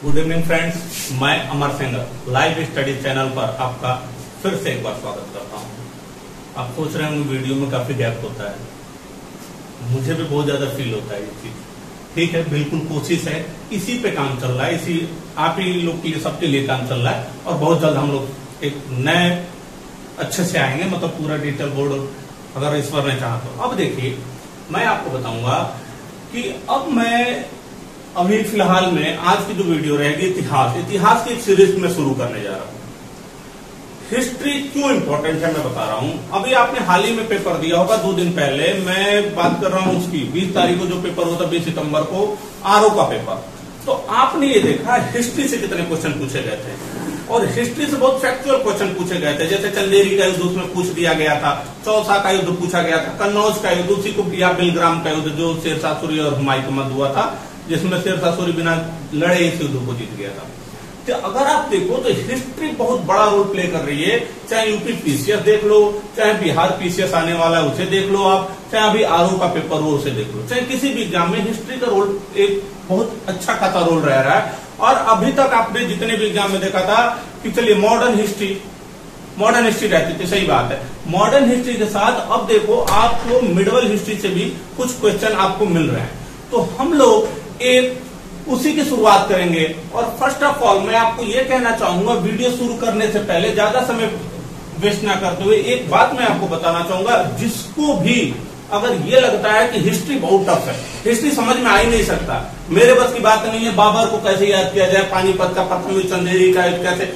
Good evening friends, मैं Amar Singh live study channel पर आपका फिर से एक बार स्वागत करता हूं। आप सोच रहे होंगे वीडियो में काफी गैप होता है, मुझे भी बहुत ज्यादा फील होता है ये चीज। ठीक है, बिल्कुल कोशिश है, इसी पे काम चल रहा है, इसी आप ही लोग के लिए, सबके लिए काम चल रहा है और बहुत जल्द हम लोग एक नए अच्छे से आएंगे, मतलब पूरा डिजिटल बोर्ड अगर इस बार मैं चाहा तो। अब देखिए, मैं आपको बताऊंगा कि अब मैं अभी फिलहाल में आज की जो वीडियो रहेगी इतिहास की एक सीरीज में शुरू करने जा रहा हूं। हिस्ट्री क्यों इंपॉर्टेंट है मैं बता रहा हूं। अभी आपने हाल ही में पेपर दिया होगा 2 दिन पहले, मैं बात कर रहा हूं उसकी 20 तारीख को जो पेपर होता, 20 सितंबर को आरओ का पेपर। तो आपने ये देखा हिस्ट्री से कितने क्वेश्चन पूछे गए थे और हिस्ट्री से बहुत फैक्चुअल क्वेश्चन पूछे गए थे। जैसे चंदेरी का युद्ध उसमें पूछ दिया गया था, चौसा का युद्ध पूछा गया था, कन्नौज का युद्ध, उसी को या बिलग्राम का युद्ध जो शेरशाह सूरी और हुमायूं के मध्य हुआ था, जिसमें शेरशाह सूरी बिना लड़े इस युद्ध को जीत गया था। तो अगर आप देखो तो हिस्ट्री बहुत बड़ा रोल प्ले कर रही है। चाहे यूपी पीसीएस देख लो, चाहे बिहार पीसीएस आने वाला है उसे देख लो आप, चाहे अभी आरओ का पेपर हो उसे देख लो, चाहे किसी भी एग्जाम में हिस्ट्री का रोल एक बहुत अच्छा खासा रोल रह रहा है। और अभी तक आपने जितने भी एग्जाम में देखा था कि चलिए मॉडर्न हिस्ट्री रहती थी, सही बात है। मॉडर्न हिस्ट्री के साथ अब देखो आपको मिडिवल हिस्ट्री से भी कुछ क्वेश्चन आपको मिल रहे हैं। तो हम लोग एक उसी की शुरुआत करेंगे। और फर्स्ट ऑफ ऑल मैं आपको यह कहना चाहूंगा, वीडियो शुरू करने से पहले ज्यादा समय वेस्ट ना करते हुए एक बात मैं आपको बताना चाहूंगा, जिसको भी अगर ये लगता है कि हिस्ट्री बहुत टफ है, हिस्ट्री समझ में आ ही नहीं सकता, मेरे बस की बात नहीं है, बाबर को कैसे याद किया जाए, पानीपत का प्रथम युद्ध, चंदेरी का युद्ध कैसे,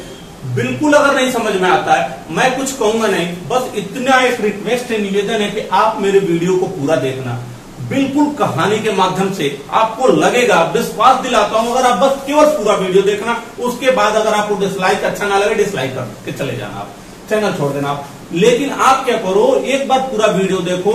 बिल्कुल अगर नहीं समझ में आता है मैं कुछ कहूंगा नहीं। बस इतना एक रिक्वेस्ट है, निवेदन है कि आप मेरे वीडियो को पूरा देखना, बिल्कुल कहानी के माध्यम से आपको लगेगा, विश्वास दिलाता हूं। अगर आप बस केवल पूरा वीडियो देखना, उसके बाद अगर आपको डिसलाइक अच्छा ना लगे, डिसलाइक कर के चले जाना, आप चैनल छोड़ देना आप। लेकिन आप क्या करो, एक बार पूरा वीडियो देखो।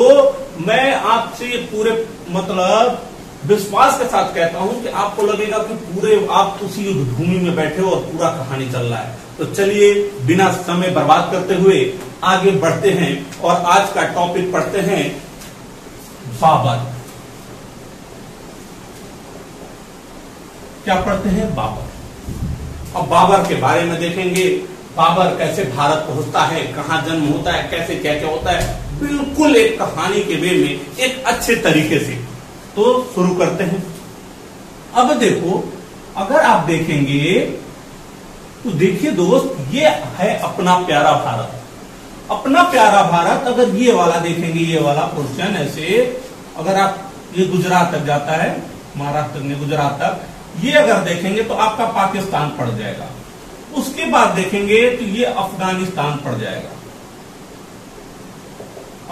मैं आपसे पूरे मतलब विश्वास के साथ कहता हूं कि आपको लगेगा कि पूरे आप उसी युद्ध भूमि में बैठे हो और पूरा कहानी चल रहा है। तो चलिए बिना समय बर्बाद करते हुए आगे बढ़ते हैं और आज का टॉपिक पढ़ते हैं बाबर। क्या पढ़ते हैं? बाबर। अब बाबर के बारे में देखेंगे, बाबर कैसे भारत पहुंचता है, कहां जन्म होता है, कैसे क्या क्या होता है, बिल्कुल एक कहानी के वे में एक अच्छे तरीके से। तो शुरू करते हैं। अब देखो, अगर आप देखेंगे तो देखिए दोस्त, ये है अपना प्यारा भारत। अपना प्यारा भारत, अगर ये वाला देखेंगे, ये वाला पोर्शन ऐसे, अगर आप ये गुजरात तक जाता है, महाराष्ट्र में गुजरात तक, ये अगर देखेंगे तो आपका पाकिस्तान पड़ जाएगा। उसके बाद देखेंगे तो ये अफगानिस्तान पड़ जाएगा,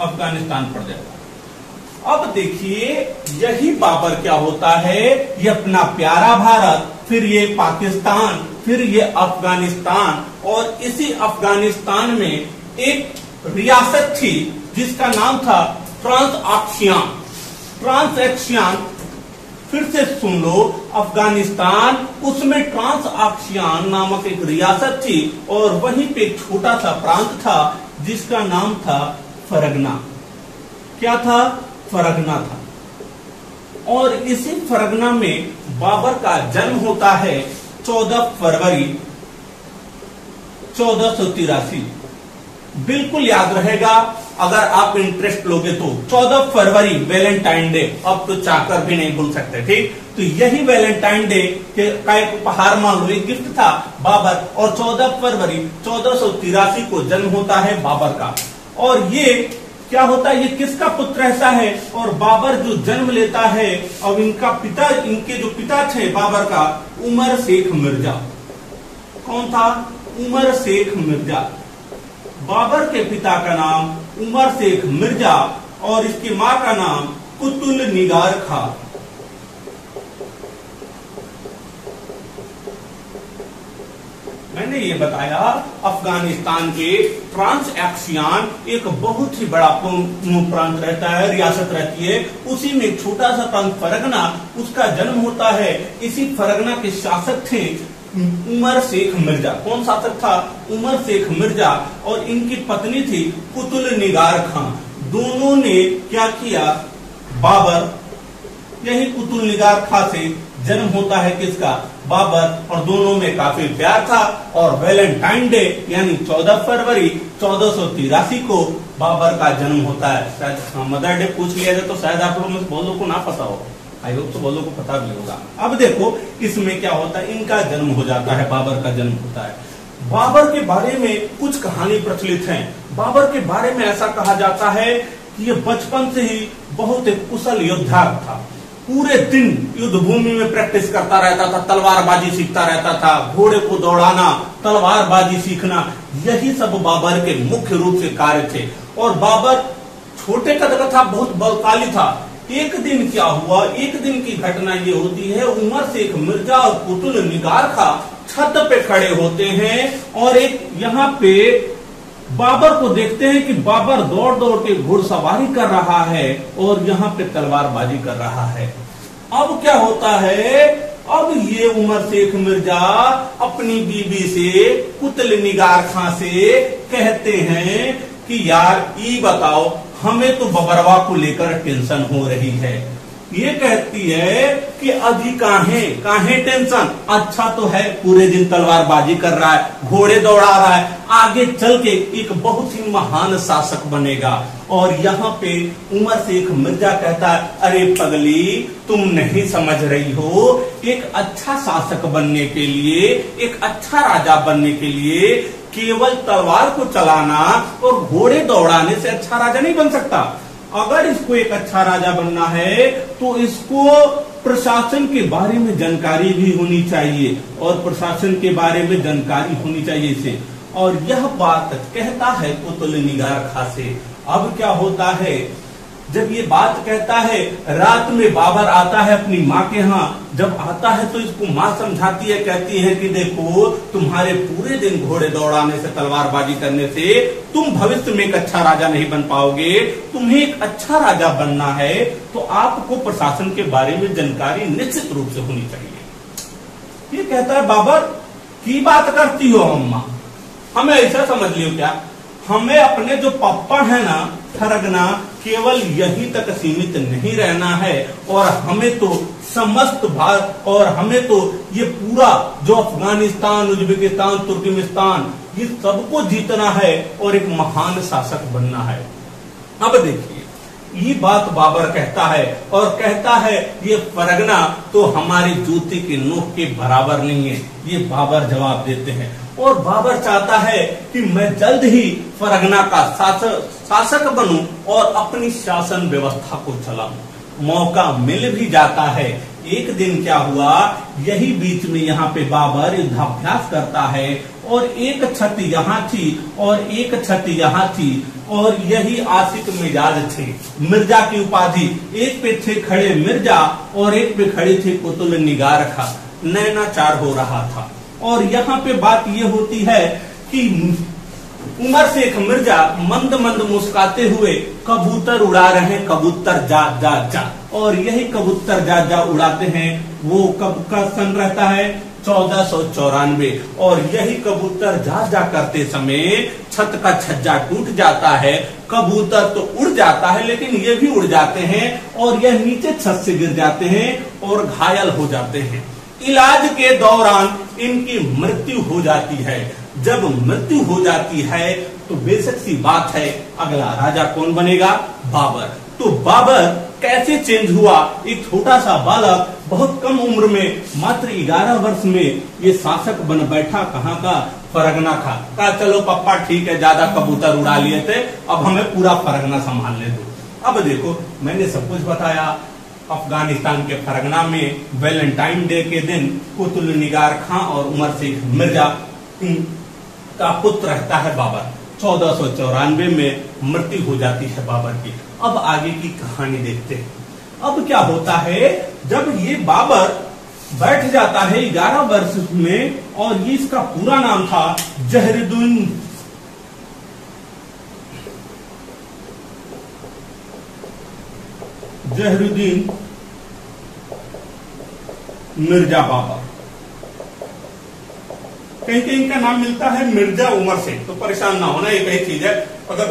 अफगानिस्तान पड़ जाएगा। अब देखिए यही बाबर क्या होता है, ये अपना प्यारा भारत, फिर ये पाकिस्तान, फिर ये अफगानिस्तान, और इसी अफगानिस्तान में एक रियासत थी जिसका नाम था ट्रांसएक्शियन। फिर से सुन लो, अफगानिस्तान, उसमें ट्रांसएक्शियन नामक एक रियासत थी और वहीं पे एक छोटा सा प्रांत था जिसका नाम था फरगना। क्या था? फरगना था। और इसी फरगना में बाबर का जन्म होता है 14 फरवरी 1483। बिल्कुल याद रहेगा अगर आप इंटरेस्ट लोगे तो। 14 फरवरी वैलेंटाइन डे, अब तो चाहकर भी नहीं भूल सकते, ठीक। तो यही वैलेंटाइन डे का एक उपहार मान लो, एक गिफ्ट था बाबर। और 14 फरवरी 1483 को जन्म होता है बाबर का। और ये क्या होता है, ये किसका पुत्र ऐसा है, और बाबर जो जन्म लेता है, अब इनके जो पिता थे बाबर का, उमर शेख मिर्जा। कौन था? उमर शेख मिर्जा। बाबर के पिता का नाम उमर शेख मिर्जा और इसकी मां का नाम कुतुल निगार खां। मैंने ये बताया अफगानिस्तान के ट्रांसएक्शियन एक बहुत ही बड़ा प्रांत रहता है, रियासत रहती है, उसी में एक छोटा सा प्रांत फरगना, उसका जन्म होता है। इसी फरगना के शासक थे उमर शेख मिर्जा। कौन शासक था? उमर शेख मिर्जा। और इनकी पत्नी थी कुतुल निगार खां। दोनों ने क्या किया? बाबर, यही कुतुल निगार खां से जन्म होता है किसका? बाबर और दोनों में काफी प्यार था। और वैलेंटाइन डे यानी 14 फरवरी 1483 को बाबर का जन्म होता है। शायद मदर डे पूछ लिया जाए तो शायद आप लोगों में बहुत लोगों को ना पता हो, आई होप तो बहुत लोगों को पता भी होगा। अब देखो इसमें क्या होता है, इनका जन्म हो जाता है, बाबर का जन्म होता है। बाबर के बारे में कुछ कहानी प्रचलित है। बाबर के बारे में ऐसा कहा जाता है कि ये बचपन से ही बहुत एक कुशल योद्धा था। पूरे दिन युद्ध भूमि में प्रैक्टिस करता रहता था, तलवारबाजी सीखता रहता था, घोड़े को दौड़ाना, तलवारबाजी सीखना, यही सब बाबर के मुख्य रूप से कार्य थे। और बाबर छोटे कद का था, बहुत बलशाली था। एक दिन क्या हुआ, एक दिन की घटना ये होती है, उमर शेख मिर्जा और कुतुल निगार खां छत पे खड़े होते हैं और एक यहाँ पे बाबर को देखते हैं कि बाबर दौड़ दौड़ के घुड़सवारी कर रहा है और यहाँ पे तलवारबाजी कर रहा है। अब क्या होता है, अब ये उमर शेख मिर्जा अपनी बीबी से, कुतुल निगार खां से कहते हैं कि यार ये बताओ, हमें तो बबरवा को लेकर टेंशन हो रही है। ये कहती है कि अभी काहे टेंशन, अच्छा तो है, पूरे दिन तलवारबाजी कर रहा है, घोड़े दौड़ा रहा है, आगे चल के एक बहुत ही महान शासक बनेगा। और यहाँ पे उमर शेख मिर्जा कहता है, अरे पगली तुम नहीं समझ रही हो, एक अच्छा शासक बनने के लिए, एक अच्छा राजा बनने के लिए केवल तलवार को चलाना और घोड़े दौड़ाने से अच्छा राजा नहीं बन सकता। अगर इसको एक अच्छा राजा बनना है तो इसको प्रशासन के बारे में जानकारी भी होनी चाहिए और प्रशासन के बारे में जानकारी होनी चाहिए इसे। और यह बात कहता है कुतुल निगार खां से। अब क्या होता है, जब ये बात कहता है, रात में बाबर आता है अपनी माँ के यहाँ। जब आता है तो इसको माँ समझाती है, कहती है कि देखो तुम्हारे पूरे दिन घोड़े दौड़ाने से, तलवारबाजी करने से तुम भविष्य में एक अच्छा राजा नहीं बन पाओगे। तुम्हें एक अच्छा राजा बनना है तो आपको प्रशासन के बारे में जानकारी निश्चित रूप से होनी चाहिए। ये कहता है, बाबर की बात करती हो अम्मा, हमें ऐसा समझ लियो क्या, हमें अपने जो पप्पा है ना फरगना, केवल यहीं तक सीमित नहीं रहना है और हमें तो समस्त भारत और हमें तो ये पूरा जो अफगानिस्तान, उज्बेकिस्तान, तुर्कमेनिस्तान, ये सबको जीतना है और एक महान शासक बनना है। अब देखिए ये बात बाबर कहता है और कहता है ये फरगना तो हमारी जूती की नोक के बराबर नहीं है। ये बाबर जवाब देते हैं और बाबर चाहता है कि मैं जल्द ही फरगना का शासक बनूं और अपनी शासन व्यवस्था को चलाऊं। मौका मिल भी जाता है। एक दिन क्या हुआ, यही बीच में यहाँ पे बाबर युद्धाभ्यास करता है और एक छत यहाँ थी और एक छत यहाँ थी और यही आशिक मिजाज थे। मिर्जा की उपाधि, एक पे थे खड़े मिर्जा और एक पे खड़ी थी कुतुल निगार खां। नैनाचार हो रहा था और यहाँ पे बात ये होती है कि उमर शेख मिर्जा मंद मंद मुस्काते हुए कबूतर उड़ा रहे हैं, कबूतर जा जा जा, और यही कबूतर जा जा उड़ाते हैं। वो कब का सन रहता है 1494 और यही कबूतर जा जा करते समय छत का छज्जा टूट जाता है। कबूतर तो उड़ जाता है लेकिन ये भी उड़ जाते हैं और यह नीचे छत से गिर जाते हैं और घायल हो जाते हैं। इलाज के दौरान इनकी मृत्यु हो जाती है। जब मृत्यु हो जाती है तो बेशक सी बात है अगला राजा कौन बनेगा, बाबर। तो बाबर कैसे चेंज हुआ, एक छोटा सा बालक बहुत कम उम्र में मात्र 11 वर्ष में ये शासक बन बैठा, कहाँ का, फरगना का। कहा चलो पप्पा ठीक है, ज्यादा कबूतर उड़ा लिए थे, अब हमें पूरा फरगना संभालने दो। अब देखो मैंने सब कुछ बताया। अफगानिस्तान के फरगना में वैलेंटाइन डे के दिन कुतुल निगार खां और उमर शेख मिर्जा का पुत्र रहता है बाबर। 1494 में मृत्यु हो जाती है बाबर की। अब आगे की कहानी देखते हैं। अब क्या होता है, जब ये बाबर बैठ जाता है 11 वर्ष में और ये इसका पूरा नाम था जहरुद्दीन मिर्जा बाबर। कहीं कहीं का नाम मिलता है मिर्जा उमर शेख, तो परेशान ना होना, एक ही चीज है। अगर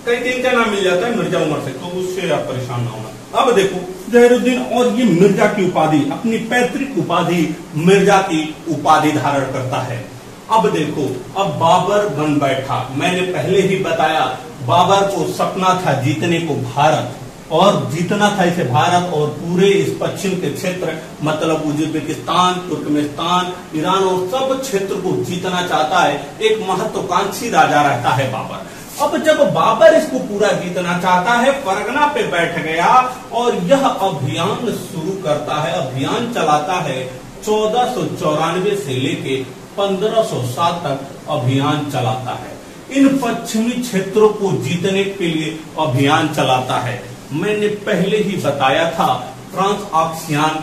कहीं कहीं का नाम मिल जाता है मिर्जा उमर शेख तो उससे आप परेशान ना होना। अब देखो जहीरुद्दीन, और ये मिर्जा की उपाधि, अपनी पैतृक उपाधि मिर्जा की उपाधि धारण करता है। अब देखो, अब बाबर बन बैठा। मैंने पहले ही बताया, बाबर को सपना था जीतने को भारत, और जीतना था इसे भारत और पूरे इस पश्चिम के क्षेत्र, मतलब उज्बेकिस्तान, तुर्कमेनिस्तान, ईरान और सब क्षेत्र को जीतना चाहता है। एक महत्वाकांक्षी राजा रहता है बाबर। अब जब बाबर इसको पूरा जीतना चाहता है, परगना पे बैठ गया और यह अभियान शुरू करता है, अभियान चलाता है। 1494 से लेके 1507 तक अभियान चलाता है। इन पश्चिमी क्षेत्रों को जीतने के लिए अभियान चलाता है। मैंने पहले ही बताया था, ट्रांसऑक्सियान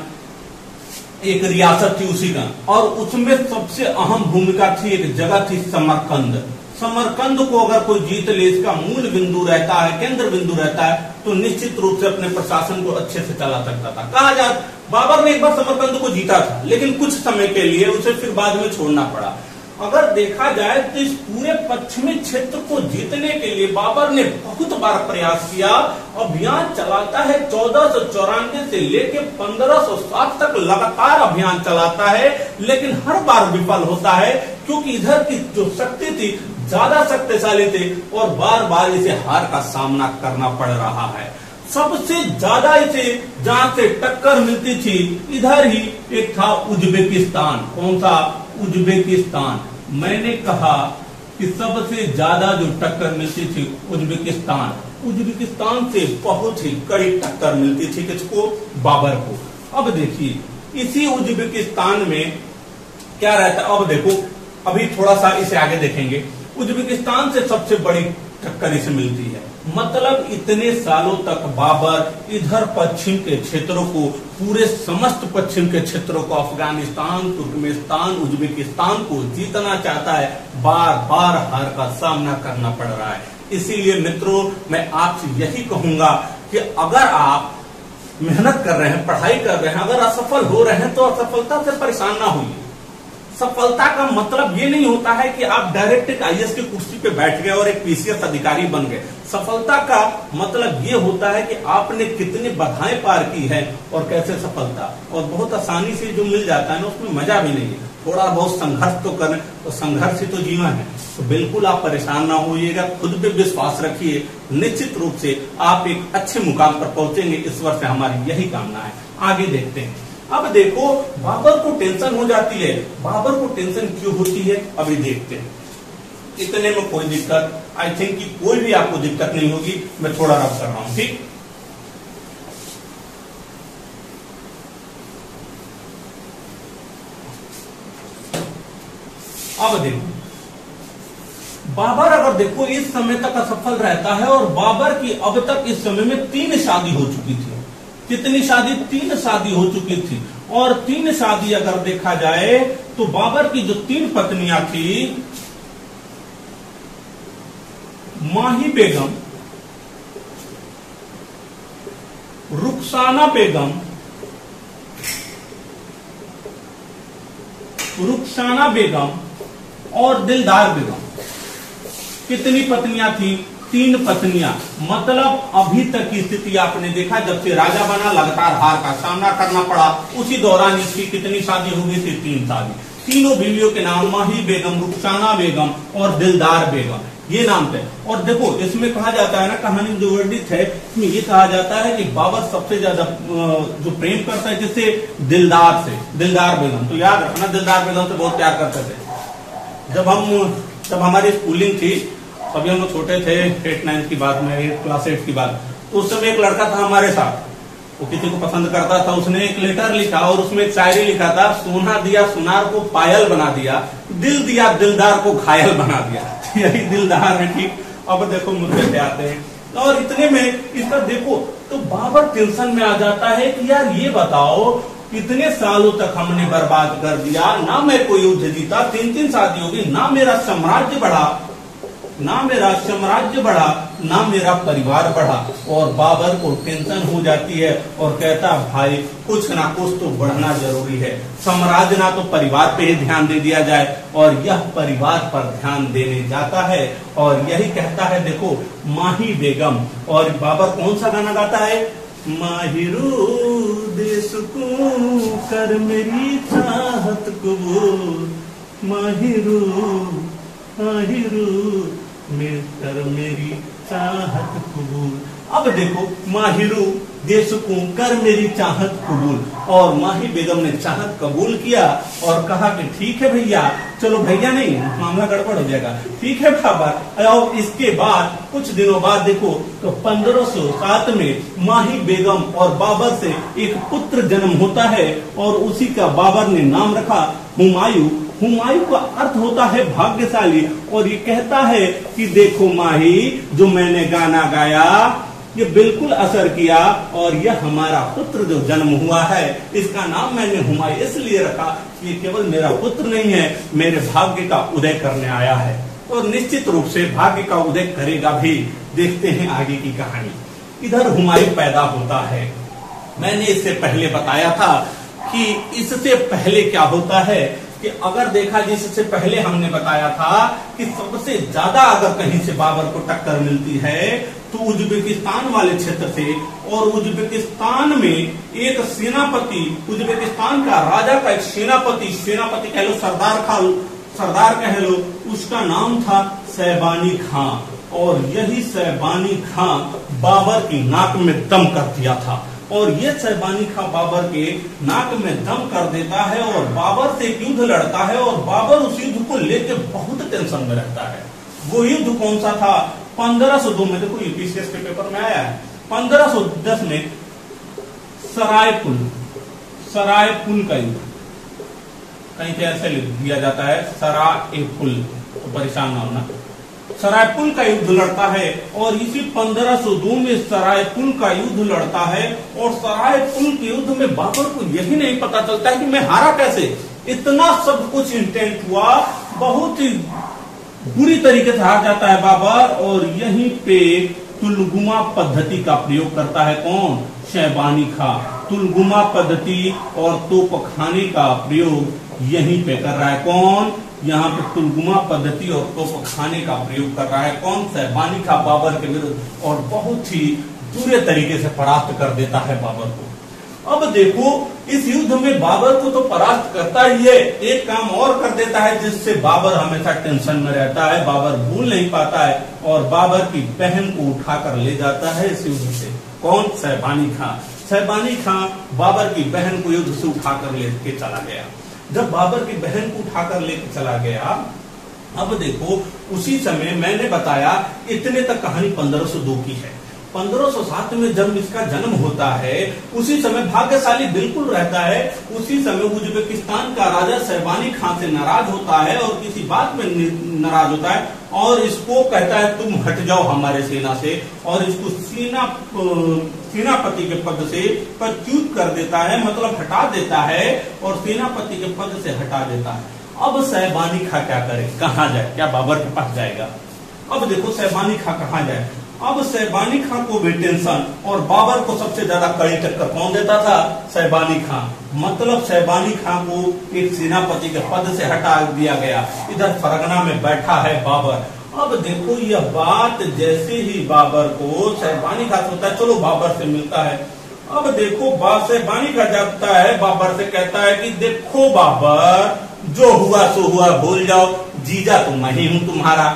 एक रियासत थी उसी का, और उसमें सबसे अहम भूमिका थी, एक जगह थी समरकंद। समरकंद को अगर कोई जीत ले, इसका मूल बिंदु रहता है, केंद्र बिंदु रहता है, तो निश्चित रूप से अपने प्रशासन को अच्छे से चला सकता था। कहा जाए बाबर ने एक बार समरकंद को जीता था, लेकिन कुछ समय के लिए उसे फिर बाद में छोड़ना पड़ा। अगर देखा जाए तो इस पूरे पश्चिमी क्षेत्र को जीतने के लिए बाबर ने बहुत बार प्रयास किया, अभियान चलाता है। 1494 से लेके 1507 तक लगातार अभियान चलाता है, लेकिन हर बार विफल होता है, क्योंकि इधर की जो शक्ति थी ज्यादा शक्तिशाली थे और बार बार इसे हार का सामना करना पड़ रहा है। सबसे ज्यादा इसे जहां से टक्कर मिलती थी, इधर ही एक था उज्बेकिस्तान। कौन सा? उज्बेकिस्तान। मैंने कहा कि सबसे ज्यादा जो टक्कर मिलती थी उज्बेकिस्तान, उज्बेकिस्तान से बहुत ही कड़ी टक्कर मिलती थी किसको? बाबर को। अब देखिए, इसी उज्बेकिस्तान में क्या रहता है, अब देखो, अभी थोड़ा सा इसे आगे देखेंगे। उज्बेकिस्तान से सबसे बड़ी टक्कर इसे मिलती है, मतलब इतने सालों तक बाबर इधर पश्चिम के क्षेत्रों को, पूरे समस्त पश्चिम के क्षेत्रों को, अफगानिस्तान, तुर्कमेनिस्तान, उज्बेकिस्तान को जीतना चाहता है, बार बार हार का सामना करना पड़ रहा है। इसीलिए मित्रों, मैं आपसे यही कहूंगा कि अगर आप मेहनत कर रहे हैं, पढ़ाई कर रहे हैं, अगर असफल हो रहे हैं तो असफलता से परेशान ना होइए। सफलता का मतलब ये नहीं होता है कि आप डायरेक्ट एक आईएएस की कुर्सी पे बैठ गए और एक पीसीएस अधिकारी बन गए। सफलता का मतलब ये होता है कि आपने कितनी बाधाएं पार की है और कैसे सफलता, और बहुत आसानी से जो मिल जाता है ना, उसमें मजा भी नहीं है। थोड़ा बहुत संघर्ष तो करें, तो संघर्ष ही तो जीवन है। तो बिल्कुल आप परेशान ना होइएगा, खुद पे विश्वास रखिए, निश्चित रूप से आप एक अच्छे मुकाम पर पहुंचेंगे। ईश्वर से हमारी यही कामना है। आगे देखते हैं। अब देखो, बाबर को टेंशन हो जाती है। बाबर को टेंशन क्यों होती है, अभी देखते हैं। इतने में कोई दिक्कत, आई थिंक कि कोई भी आपको दिक्कत नहीं होगी। मैं थोड़ा रब कर रहा हूं, ठीक। अब देखो, बाबर अगर देखो इस समय तक असफल रहता है, और बाबर की अब तक इस समय में 3 शादी हो चुकी थी। कितनी शादी? 3 शादी हो चुकी थी। और 3 शादी अगर देखा जाए तो बाबर की जो 3 पत्नियां थी, माही बेगम, रुखसाना बेगम, और दिलदार बेगम। कितनी पत्नियां थी? 3 पत्नियां। मतलब अभी तक की स्थिति आपने देखा, जब से राजा बना लगातार हार का सामना करना पड़ा। उसी दौरान इसकी कितनी शादी हो गई थी? 3 शादी। तीनों बीवियों के नाम माही बेगम, रुखसाना बेगम और दिलदार बेगम, ये नाम थे। और देखो, इसमें कहा जाता है ना, कहानी में जो वर्णित है, इसमें ये कहा जाता है कि बाबर सबसे ज्यादा जो प्रेम करता है जिससे? दिलदार से, दिलदार बेगम। तो याद रखना, दिलदार बेगम से बहुत प्यार करते थे। जब हमारी स्कूलिंग थी, अभी हम लोग छोटे थे, 8-9 की बात में, 8 क्लास 8 की बात, तो उस समय एक लड़का था हमारे साथ, वो किसी को पसंद करता था। उसने एक लेटर लिखा और उसमें एक शायरी लिखा था, सोना दिया सुनार को पायल बना दिया, दिल दिया दिलदार को घायल बना दिया। यही दिलदार है, ठीक। अब देखो मुद्दे पे आते हैं, और इतने में इसका देखो तो बाबर टेंशन में आ जाता है कि यार ये बताओ, इतने सालों तक हमने बर्बाद कर दिया, ना मैं कोई युद्ध जीता, 3-3 शादी होगी, ना मेरा साम्राज्य बढ़ा, ना मेरा परिवार बढ़ा। और बाबर को टेंशन हो जाती है और कहता, भाई कुछ ना कुछ तो बढ़ना जरूरी है, साम्राज्य ना तो परिवार पे ही ध्यान दे दिया जाए। और यह परिवार पर ध्यान देने जाता है और यही कहता है, देखो माही बेगम। और बाबर कौन सा गाना गाता है? माहिरू दे सुकून कर मेरी चाहत कबूल, माहिरू माहिरू में कर मेरी चाहत कबूल। अब देखो, माहिरू दे सुकून कर मेरी चाहत कबूल, और माही बेगम ने चाहत कबूल किया और कहा कि ठीक है भैया, चलो भैया नहीं, मामला गड़बड़ हो जाएगा, ठीक है बाबर। और इसके बाद कुछ दिनों बाद देखो तो 1507 में माही बेगम और बाबर से एक पुत्र जन्म होता है और उसी का बाबर ने नाम रखा हुमायूं। हुमायूं का अर्थ होता है भाग्यशाली, और ये कहता है कि देखो माही, जो मैंने गाना गाया ये बिल्कुल असर किया, और यह हमारा पुत्र जो जन्म हुआ है इसका नाम मैंने हुमायूं इसलिए रखा कि ये केवल मेरा पुत्र नहीं है, मेरे भाग्य का उदय करने आया है, और निश्चित रूप से भाग्य का उदय करेगा भी। देखते हैं आगे की कहानी। इधर हुमायूं पैदा होता है। मैंने इससे पहले बताया था कि इससे पहले क्या होता है कि अगर देखा, जिससे पहले हमने बताया था कि सबसे ज्यादा अगर कहीं से बाबर को टक्कर मिलती है तो उज्बेकिस्तान वाले क्षेत्र से, और उज्बेकिस्तान में एक सेनापति, उज्बेकिस्तान का राजा का एक सेनापति कह लो, सरदार कह लो, उसका नाम था शैबानी खां, और यही शैबानी खां बाबर की नाक में दम कर दिया था, और ये शैबानी खां बाबर के नाक में दम कर देता है और बाबर से एक युद्ध लड़ता है, और बाबर उस युद्ध को लेकर बहुत टेंशन में रहता है। वो युद्ध कौन सा था? 1502 में, देखो यूपीसीएस के पेपर में आया है, 1510 में सरायपुल का युद्ध, कहीं पे ऐसे लिख दिया जाता है सरायपुल, तो परेशान ना होना। सरायपुल का युद्ध लड़ता है, और इसी 1502 में सरायपुल का युद्ध लड़ता है, और सरायपुल के युद्ध में बाबर को यही नहीं पता चलता है कि मैं हारा कैसे। इतना सब कुछ इंटेंट हुआ, बहुत ही बुरी तरीके से हार जाता है बाबर, और यहीं पे तुलगुमा पद्धति का प्रयोग करता है कौन? शैबानी खां। तुलगुमा पद्धति और तोपखाने का प्रयोग यहीं पे कर रहा है कौन? यहाँ पे तुलगुमा पद्धति और तोपखाने का प्रयोग कर रहा है कौन? शैबानी खां बाबर के विरुद्ध, और बहुत ही बुरे तरीके से परास्त कर देता है बाबर को। अब देखो, इस युद्ध में बाबर को तो परास्त करता ही है, एक काम और कर देता है जिससे बाबर हमेशा टेंशन में रहता है, बाबर भूल नहीं पाता है, और बाबर की बहन को उठाकर ले जाता है इस युद्ध से। कौन? शैबानी खां। शैबानी खां बाबर की बहन को युद्ध से उठाकर लेके चला गया। जब बाबर की बहन को उठाकर लेके चला गया, अब देखो उसी समय मैंने बताया, इतने तक कहानी 1502 की है। 1507 में जब इसका जन्म होता है, उसी समय भाग्यशाली बिल्कुल रहता है, उसी समय उज्बेकिस्तान का राजा शैबानी खां से नाराज होता है, और किसी बात में नाराज होता है, और इसको कहता है तुम हट जाओ हमारे सेना से, और इसको सेनापति के पद से पदच्युत कर देता है, मतलब हटा देता है, और सेनापति के पद से हटा देता है। अब शैबानी खां क्या करे, कहाँ जाए? क्या बाबर के पास जाएगा? अब देखो शैबानी खां कहाँ जाए। अब शैबानी खां को भी टेंशन, और बाबर को सबसे ज्यादा कड़ी टक्कर कौन देता था? शैबानी खां। मतलब शैबानी खां को एक सेनापति के पद से हटा दिया गया। इधर फरगना में बैठा है बाबर। अब देखो, यह बात जैसे ही बाबर को शैबानी खां सोचता है चलो बाबर से मिलता है। अब देखो शैबानी खां जाता है बाबर से, कहता है कि देखो बाबर, जो हुआ सो हुआ, भूल जाओ, जीजा तो मैं ही हूं तुम्हारा।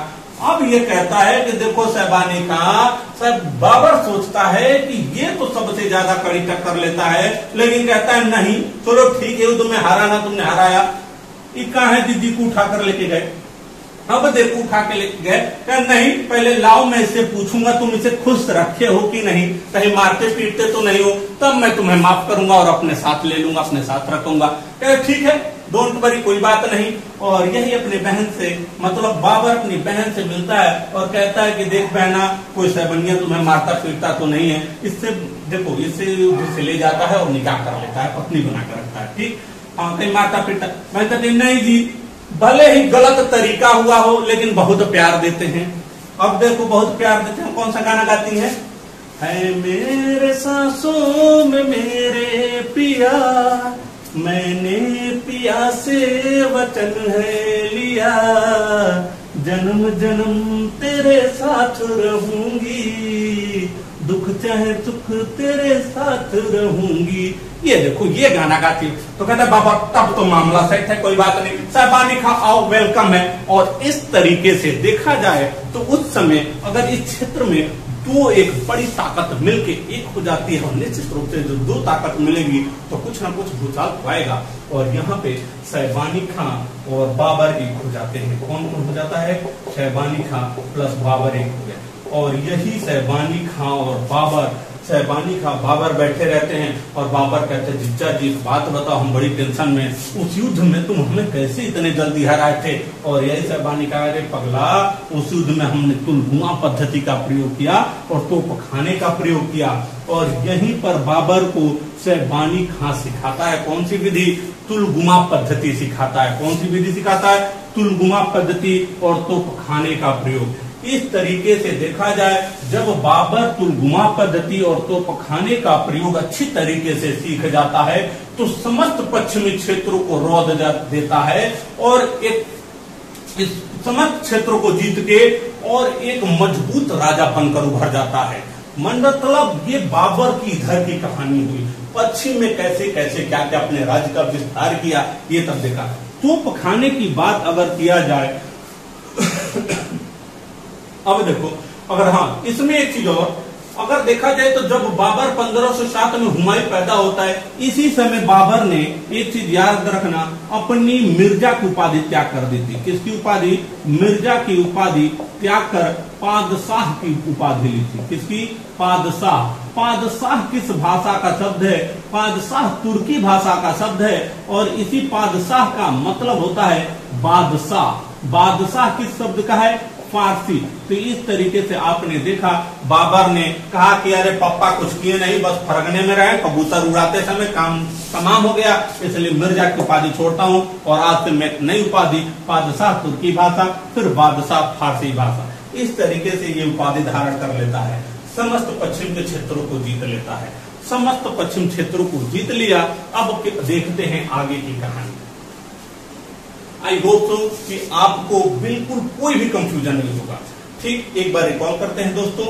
अब ये कहता है कि देखो शैबानी खां, सब बाबर सोचता है कि ये तो सबसे ज्यादा कड़ी टक्कर लेता है, लेकिन कहता है नहीं, चलो ठीक है, तो मैं हारा ना, तुमने हराया। ये कहाँ है? दीदी को उठाकर लेके गए। अब देखो उठा के लेके गए, क्या नहीं, पहले लाओ मैं इससे पूछूंगा तुम इसे खुश रखे हो कि नहीं, कहीं मारते पीटते तो नहीं हो, तब मैं तुम्हें माफ करूंगा और अपने साथ ले लूंगा, अपने साथ रखूंगा। क्या ठीक है, डोंट वरी, कोई बात नहीं। और यही अपनी बहन से, मतलब बाबर अपनी बहन से मिलता है और कहता है कि देख बहना, कोई शैबनिया तुम्हें मारता पीटता तो नहीं है, इससे देखो, इससे ले जाता है और निकाह कर लेता है, पत्नी बनाकर रखता है। ठीक, हाँ, कहीं मारता पीटता, मैं कहती नहीं जी, भले ही गलत तरीका हुआ हो लेकिन बहुत प्यार देते हैं। अब देखो बहुत प्यार देते हैं। कौन सा गाना गाती है मेरे सांसों में मेरे पिया, मैंने पिया से वचन है लिया, जन्म जन्म तेरे साथ रहूंगी, दुख चाहे सुख तेरे साथ रहूंगी। ये देखो ये गाना गाती है तो कहता है बाबा तब तो मामला सेट है, कोई बात नहीं, साहबानी खां आओ वेलकम है। और इस तरीके से देखा जाए तो उस समय अगर इस क्षेत्र में दो एक बड़ी ताकत मिलके एक हो जाती है और निश्चित रूप से जो दो ताकत मिलेगी तो कुछ ना कुछ भूचाल पाएगा। और यहाँ पे साहबानी खां और बाबर एक हो जाते हैं। कौन कौन हो जाता है? साहबानी खां प्लस बाबर एक हो गया। और यही साहबानी खां और बाबर, साहबानी खां बाबर बैठे रहते हैं और बाबर कहते हैं जीजा जी एक बात बताओ, हम बड़ी टेंशन में, उस युद्ध में तुम हमें कैसे इतने जल्दी हराए थे? और यही साहबानी कहा, अरे पगला, उस युद्ध में हमने तुलगुमा पद्धति का प्रयोग किया और तोप खाने का प्रयोग किया। और यहीं पर बाबर को साहबानी खां सिखाता है कौन सी विधि? तुलगुमा पद्धति सिखाता है। कौन सी विधि सिखाता है? तुलगुमा पद्धति और तोप खाने का प्रयोग। इस तरीके से देखा जाए जब बाबर तुलगुमा पद्धति और तोपखाने का प्रयोग अच्छी तरीके से सीख जाता है तो समस्त पश्चिमी क्षेत्रों को रौंद देता है और इस समस्त क्षेत्रों को जीत के और एक मजबूत राजा बनकर उभर जाता है। मतलब ये बाबर की इधर की कहानी हुई, पश्चिम में कैसे कैसे क्या क्या अपने राज्य का विस्तार किया ये तब देखा। तोपखाने की बात अगर किया जाए अब देखो, अगर हाँ इसमें एक चीज और अगर देखा जाए तो जब बाबर 1507 में हुमायूं पैदा होता है, इसी समय बाबर ने एक चीज याद रखना, अपनी मिर्जा की उपाधि त्याग कर दी थी। किसकी उपाधि? मिर्जा की उपाधि त्याग कर पादशाह की उपाधि ली थी। किसकी? पादशाह। पादशाह किस भाषा का शब्द है? पादशाह तुर्की भाषा का शब्द है और इसी पादशाह का मतलब होता है बादशाह। बादशाह किस शब्द का है? फारसी। तो इस तरीके से आपने देखा बाबर ने कहा कि अरे पापा कुछ किए नहीं, बस फरगने में रहे, कबूतर उड़ाते समय काम तमाम हो गया, इसलिए मिर्जा की उपाधि छोड़ता हूं और आज से मैं नई उपाधि पादशाह तुर्की भाषा, फिर बादशाह फारसी भाषा, इस तरीके से ये उपाधि धारण कर लेता है। समस्त पश्चिम के क्षेत्रों को जीत लेता है। समस्त पश्चिम क्षेत्रों को जीत लिया। अब देखते हैं आगे की कहानी। आई होप सो कि आपको बिल्कुल कोई भी कंफ्यूजन नहीं होगा। ठीक, एक बार रिकॉल करते हैं दोस्तों।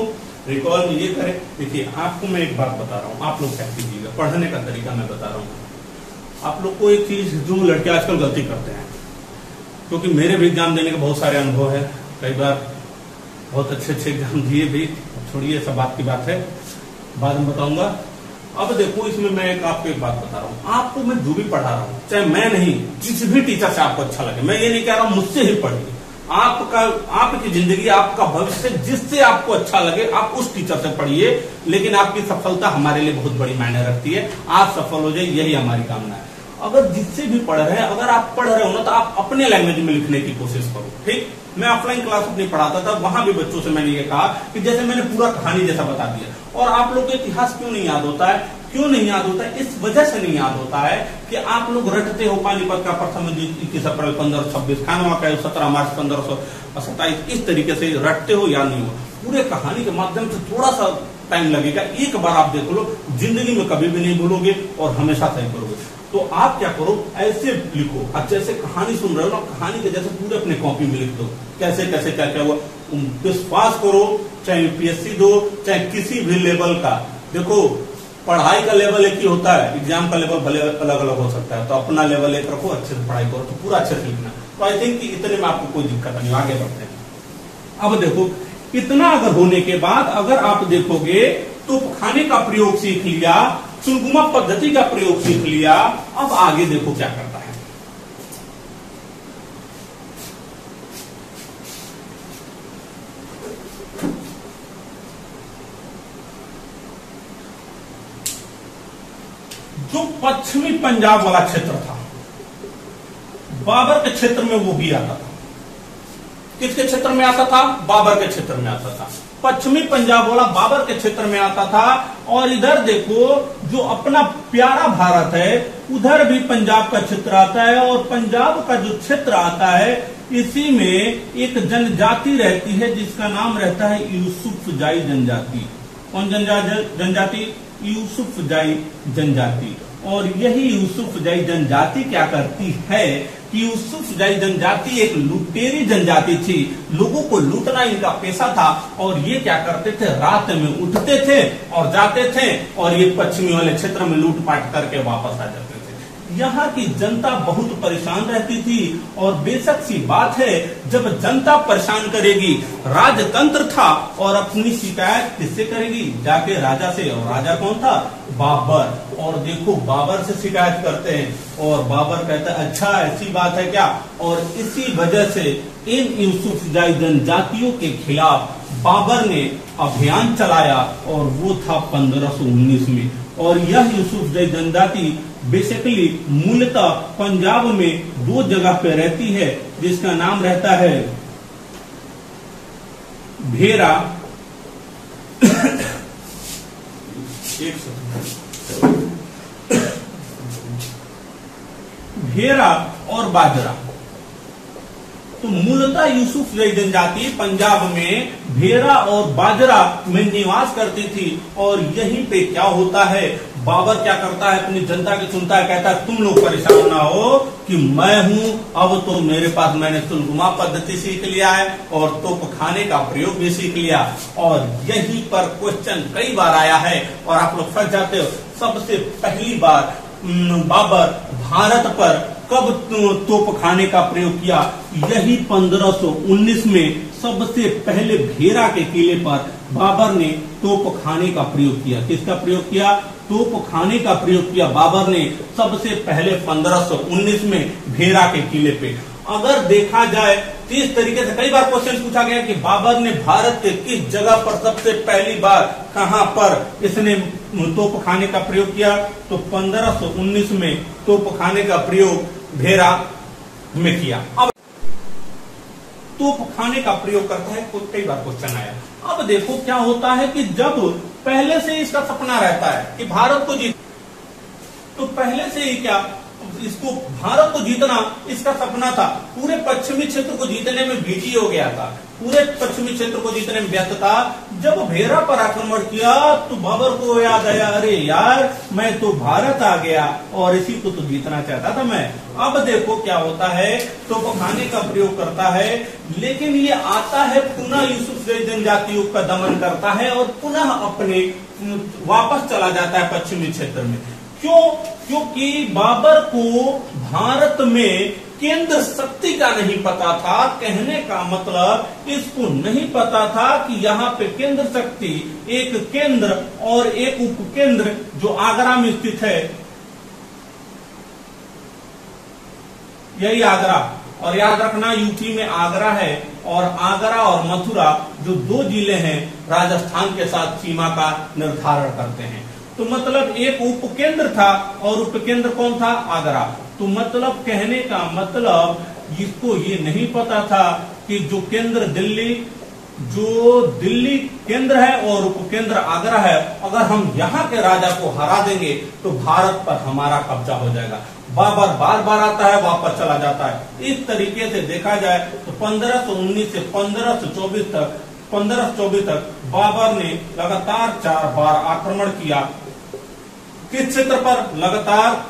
रिकॉल में ये करें, देखिए आपको मैं एक बात बता रहा हूँ, आप लोग क्या कीजिएगा, पढ़ने का तरीका मैं बता रहा हूँ। आप लोग को एक चीज जो लड़के आजकल गलती करते हैं, क्योंकि मेरे भी एग्जाम देने के बहुत सारे अनुभव है, कई बार बहुत अच्छे अच्छे एग्जाम दिए भी, छोड़िए सब बात की बात है, बाद में बताऊंगा। अब देखो इसमें मैं आपको एक बात बता रहा हूँ, आपको मैं जो भी पढ़ा रहा हूँ, चाहे मैं नहीं, जिस भी टीचर से आपको अच्छा लगे, मैं ये नहीं कह रहा हूँ मुझसे ही पढ़िए, आपका आपकी जिंदगी आपका भविष्य जिससे आपको अच्छा लगे आप उस टीचर से पढ़िए, लेकिन आपकी सफलता हमारे लिए बहुत बड़ी मायने रखती है। आप सफल हो जाए यही हमारी कामना है। अगर जिससे भी पढ़ रहे हैं, अगर आप पढ़ रहे हो ना तो आप अपने लैंग्वेज में लिखने की कोशिश करो। ठीक, मैं ऑफलाइन क्लास अपनी पढ़ाता था, वहां भी बच्चों से मैंने ये कहा कि जैसे मैंने पूरा कहानी जैसा बता दिया। और आप लोग को इतिहास क्यों नहीं याद होता है? क्यों नहीं याद होता है? इस वजह से नहीं याद होता है कि आप लोग रटते हो पानीपत का प्रथम युद्ध 21 अप्रैल 1526, खानवा का 17 मार्च 1527, इस तरीके से रटते हो या नहीं हो। पूरे कहानी के माध्यम से थोड़ा सा टाइम लगेगा, एक बार आप देख लो, जिंदगी में कभी भी नहीं भूलोगे और हमेशा सही करोगे। तो आप क्या करो, ऐसे लिखो, अब जैसे कहानी सुन रहे हो ना, कहानी के जैसे पूरे अपने कॉपी में लिख दो, कैसे कैसे क्या क्या हुआ। विश्वास करो, चाहे यूपीएससी दो, चाहे किसी भी लेवल का, देखो पढ़ाई का लेवल एक ही होता है, एग्जाम का लेवल भले अलग अलग हो सकता है, तो अपना लेवल एक रखो, अच्छे से पढ़ाई करो तो पूरा अच्छे से लिखना। तो आई थिंक इतने में आपको कोई दिक्कत नहीं, आगे बढ़ते हैं। अब देखो, इतना अगर होने के बाद अगर आप देखोगे तो खाने का प्रयोग सीख लिया, तुलगुमा पद्धति का प्रयोग सीख लिया, अब आगे देखो क्या करता है। जो पश्चिमी पंजाब वाला क्षेत्र था, बाबर के क्षेत्र में वो भी आता था। किसके क्षेत्र में आता था? बाबर के क्षेत्र में आता था। पश्चिमी पंजाब वाला बाबर के क्षेत्र में आता था। और इधर देखो, जो अपना प्यारा भारत है उधर भी पंजाब का क्षेत्र आता है, और पंजाब का जो क्षेत्र आता है इसी में एक जनजाति रहती है जिसका नाम रहता है यूसुफजाई जनजाति। कौन जनजाति? यूसुफजाई जनजाति। और यही यूसुफजाई जनजाति क्या करती है कि यूसुफ जाई जनजाति एक लुटेरी जनजाति थी, लोगों को लूटना इनका पेशा था। और ये क्या करते थे, रात में उठते थे और जाते थे और ये पश्चिमी वाले क्षेत्र में लूटपाट करके वापस आ जाते थे। यहाँ की जनता बहुत परेशान रहती थी और बेशक सी बात है, जब जनता परेशान करेगी, राजतंत्र था और अपनी शिकायत किससे करेगी, जाके राजा से। और राजा कौन था, बाबर। और देखो बाबर से शिकायत करते हैं और बाबर कहता है अच्छा ऐसी बात है क्या। और इसी वजह से इन यूसुफजाई जनजातियों के खिलाफ बाबर ने अभियान चलाया और वो था 1519 में। और यह यूसुफजाई जनजाति बेसिकली मूलतः पंजाब में दो जगह पे रहती है, जिसका नाम रहता है भेरा भेरा और बाजरा। तो मूलतः यूसुफजाई जनजाति पंजाब में भेरा और बाजरा में निवास करती थी। और यहीं पे क्या होता है, बाबर क्या करता है, अपनी जनता की सुनता है, कहता है तुम लोग परेशान ना हो कि मैं हूं, अब तो मेरे पास मैंने तुलगुमा पद्धति सीख लिया है और तोप खाने का प्रयोग भी सीख लिया। और यहीं पर क्वेश्चन कई बार आया है और आप लोग फंस जाते हो। सबसे पहली बार बाबर भारत पर कब तोप खाने का प्रयोग किया, यही 1519 में सबसे पहले भेरा के किले पर बाबर ने तोप खाने का प्रयोग किया। किसका प्रयोग किया, तोप खाने का प्रयोग किया बाबर ने सबसे पहले 1519 में भेरा के किले पे। अगर देखा जाए तो इस तरीके से कई बार क्वेश्चन पूछा गया कि बाबर ने भारत के किस जगह पर सबसे पहली बार कहां पर इसने तोप खाने का प्रयोग किया, तो 1519 में तोप खाने का प्रयोग भेरा में किया। अब तोप खाने का प्रयोग करता है, कई बार क्वेश्चन आया। अब देखो क्या होता है कि जब पहले से इसका सपना रहता है कि भारत को जीत, तो पहले से ही क्या इसको भारत को जीतना इसका सपना था। पूरे पश्चिमी क्षेत्र को जीतने में बिजी हो गया था, पूरे पश्चिमी क्षेत्र को जीतने में व्यस्त था। जब भेरा पर आक्रमण किया तो बाबर को याद आया, अरे यार मैं तो भारत आ गया और इसी को तो जीतना चाहता था मैं। अब देखो क्या होता है, तो खाने का प्रयोग करता है, लेकिन ये आता है पुनः यूसुफजाई जनजातियों का दमन करता है और पुनः अपने वापस चला जाता है पश्चिमी क्षेत्र में। क्यों, क्योंकि बाबर को भारत में केंद्र शक्ति का नहीं पता था। कहने का मतलब इसको नहीं पता था कि यहाँ पे केंद्र शक्ति, एक केंद्र और एक उपकेंद्र जो आगरा में स्थित है, यही आगरा। और याद रखना यूपी में आगरा है और आगरा और मथुरा जो दो जिले हैं राजस्थान के साथ सीमा का निर्धारण करते हैं। तो मतलब एक उपकेंद्र था और उपकेंद्र कौन था, आगरा। तो मतलब कहने का मतलब इसको ये नहीं पता था कि जो केंद्र दिल्ली, जो दिल्ली केंद्र है और उपकेंद्र आगरा है, अगर हम यहाँ के राजा को हरा देंगे तो भारत पर हमारा कब्जा हो जाएगा। बाबर बार बार आता है, वापस चला जाता है। इस तरीके से देखा जाए तो 1519 से 1524 तक बाबर ने लगातार 4 बार आक्रमण किया। किस क्षेत्र पर, लगातार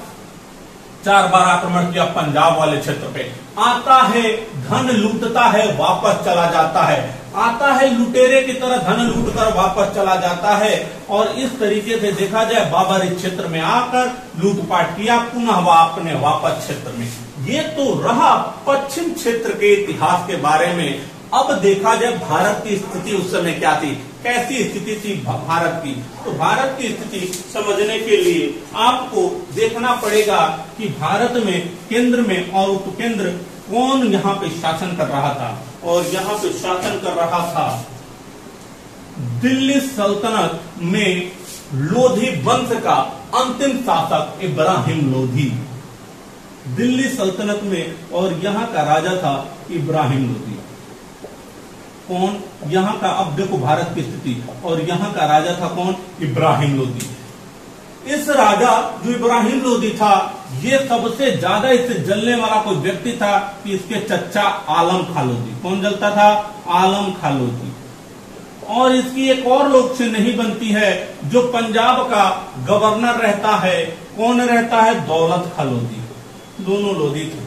4 बार आक्रमण किया, पंजाब वाले क्षेत्र पे। आता है, धन लूटता है, वापस चला जाता है, आता है लुटेरे की तरह धन लूट कर वापस चला जाता है। और इस तरीके से देखा जाए बाबर इस क्षेत्र में आकर लूटपाट किया, पुनः वह अपने वापस क्षेत्र में। ये तो रहा पश्चिम क्षेत्र के इतिहास के बारे में। अब देखा जाए भारत की स्थिति उस समय क्या थी, कैसी स्थिति थी भारत की। तो भारत की स्थिति समझने के लिए आपको देखना पड़ेगा कि भारत में केंद्र में और उपकेंद्र कौन यहाँ पे शासन कर रहा था। और यहाँ पे शासन कर रहा था दिल्ली सल्तनत में लोधी वंश का अंतिम शासक इब्राहिम लोधी, दिल्ली सल्तनत में। और यहाँ का राजा था इब्राहिम लोधी। कौन, यहाँ का, अब देखो भारत की स्थिति, और यहाँ का राजा था कौन, इब्राहिम लोधी। इस राजा जो इब्राहिम लोधी था, ये सबसे ज्यादा इससे जलने वाला कोई व्यक्ति था कि इसके चचा आलम खां लोधी। कौन जलता था, आलम खां लोधी। और इसकी एक और लोग से नहीं बनती है, जो पंजाब का गवर्नर रहता है, कौन रहता है, दौलत खां लोधी। दोनों लोधी थे।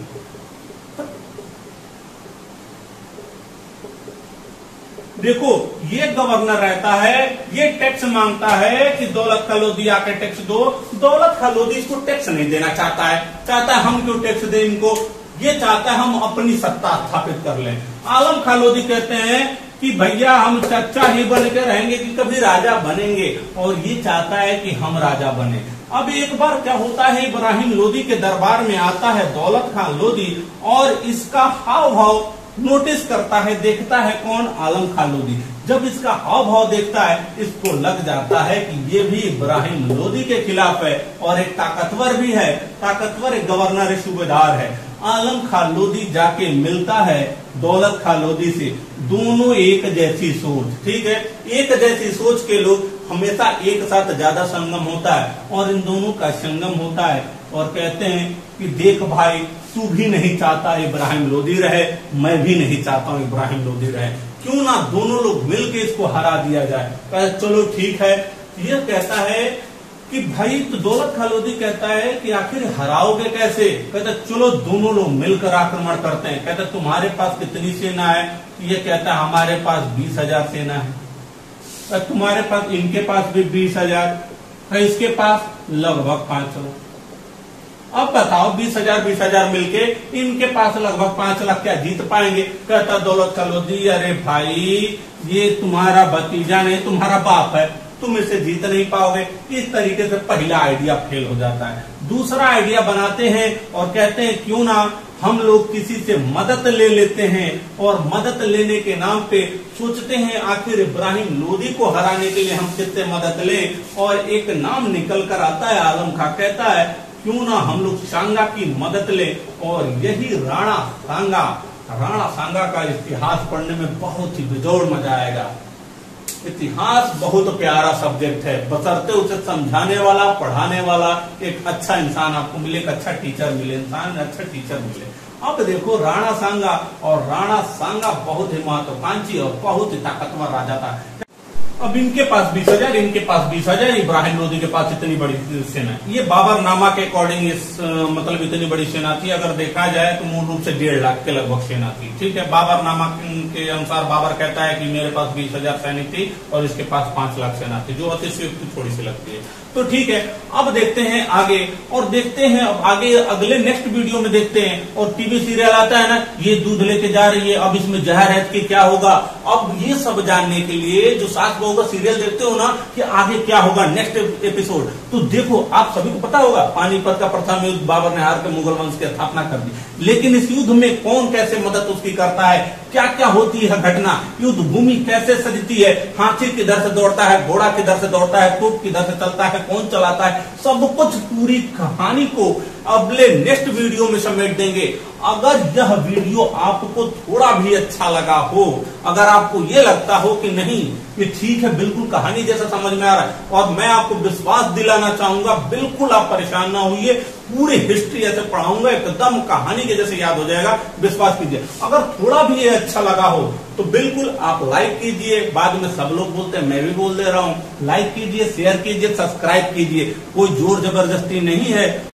देखो ये गवर्नर रहता है, ये टैक्स मांगता है कि दौलत खां लोधी आके टैक्स दो। दौलत खां लोधी इसको टैक्स नहीं देना चाहता है, चाहता है हम क्यों टैक्स दें इनको, ये चाहता है हम अपनी सत्ता स्थापित कर लें। आलम खां लोधी कहते हैं कि भैया हम चच्चा ही बन के रहेंगे कि कभी राजा बनेंगे, और ये चाहता है कि हम राजा बने। अब एक बार क्या होता है, इब्राहिम लोधी के दरबार में आता है दौलत खां लोधी और इसका हाव भाव नोटिस करता है, देखता है कौन, आलम खां लोधी। जब इसका हाव भाव देखता है इसको लग जाता है कि ये भी इब्राहिम लोधी के खिलाफ है और एक ताकतवर भी है, ताकतवर एक गवर्नर सूबेदार है। आलम खां लोधी जाके मिलता है दौलत खां लोधी से, दोनों एक जैसी सोच, ठीक है, एक जैसी सोच के लोग हमेशा एक साथ ज्यादा संगम होता है, और इन दोनों का संगम होता है और कहते हैं कि देख भाई तू भी नहीं चाहता इब्राहिम लोधी रहे, मैं भी नहीं चाहता हूं इब्राहिम लोधी रहे, क्यों ना दोनों लोग मिलके इसको हरा दिया जाए। कहते चलो ठीक है। ये कहता है कि भाई तो दौलत खां लोधी कहता है कि आखिर हराओगे कैसे, कहता चलो दोनों लोग मिलकर आक्रमण करते हैं। कहता तुम्हारे पास कितनी सेना है, ये कहता है हमारे पास 20,000 सेना है, तुम्हारे पास, इनके पास भी 20,000, इसके पास लगभग 500। अब बताओ 20,000 मिलके इनके पास लगभग 5 लाख क्या जीत पाएंगे। कहता दौलत खां लोधी अरे भाई ये तुम्हारा भतीजा नहीं तुम्हारा बाप है, तुम इसे जीत नहीं पाओगे। इस तरीके से पहला आइडिया फेल हो जाता है। दूसरा आइडिया बनाते हैं और कहते हैं क्यों ना हम लोग किसी से मदद ले लेते हैं, और मदद लेने के नाम पे सोचते हैं आखिर इब्राहिम लोधी को हराने के लिए हम किससे मदद लें, और एक नाम निकल कर आता है। आलम खां कहता है क्यों ना हम लोग सांगा की मदद लें, और यही राणा सांगा का इतिहास पढ़ने में बहुत ही बेजोड़ मजा आएगा। इतिहास बहुत प्यारा सब्जेक्ट है, बशर्ते उसे समझाने वाला, पढ़ाने वाला एक अच्छा इंसान आपको मिले, एक अच्छा टीचर मिले, इंसान अच्छा टीचर मिले। अब देखो राणा सांगा, और राणा सांगा बहुत ही महत्वाकांक्षी और बहुत ही ताकतवर राजा था। अब इनके पास 20,000, इनके पास 20,000, इब्राहिम लोधी के पास इतनी बड़ी सेना। ये बाबरनामा के अकॉर्डिंग मतलब इतनी बड़ी सेना थी। अगर देखा जाए तो मूल रूप से 1.5 लाख के लगभग सेना थी, ठीक है। बाबरनामा के अनुसार बाबर कहता है कि मेरे पास 20,000 सैनिक थी और इसके पास 5 लाख सेना थी, जो अतिशयोक्ति थोड़ी सी लगती है। तो ठीक है, अब देखते हैं आगे, और देखते हैं अब आगे अगले नेक्स्ट वीडियो में देखते हैं। और टीवी सीरियल आता है ना, ये दूध लेके जा रही है, अब इसमें जहर है कि क्या होगा। अब ये सब जानने के लिए जो सास बहू का सीरियल देखते हो ना कि आगे क्या होगा नेक्स्ट एपिसोड, तो देखो आप सभी को पता होगा पानीपत का प्रथम युद्ध बाबर ने हार के मुगल वंश की स्थापना कर दी, लेकिन इस युद्ध में कौन कैसे मदद उसकी करता है, क्या क्या होती है घटना, युद्ध भूमि कैसे सजती है, हाथी किधर से दौड़ता है, घोड़ा किधर से दौड़ता है, तोप किधर से चलता है, कौन चलाता है, सब कुछ पूरी कहानी को अगले नेक्स्ट वीडियो में समेट देंगे। अगर यह वीडियो आपको थोड़ा भी अच्छा लगा हो, अगर आपको ये लगता हो कि नहीं ये ठीक है, बिल्कुल कहानी जैसा समझ में आ रहा है, और मैं आपको विश्वास दिलाना चाहूंगा, बिल्कुल आप परेशान ना होइए, पूरी हिस्ट्री ऐसे पढ़ाऊंगा एकदम कहानी के जैसे याद हो जाएगा, विश्वास कीजिए। अगर थोड़ा भी ये अच्छा लगा हो तो बिल्कुल आप लाइक कीजिए, बाद में सब लोग बोलते हैं मैं भी बोल दे रहा हूं, लाइक कीजिए, शेयर कीजिए, सब्सक्राइब कीजिए, कोई जोर जबरदस्ती नहीं है।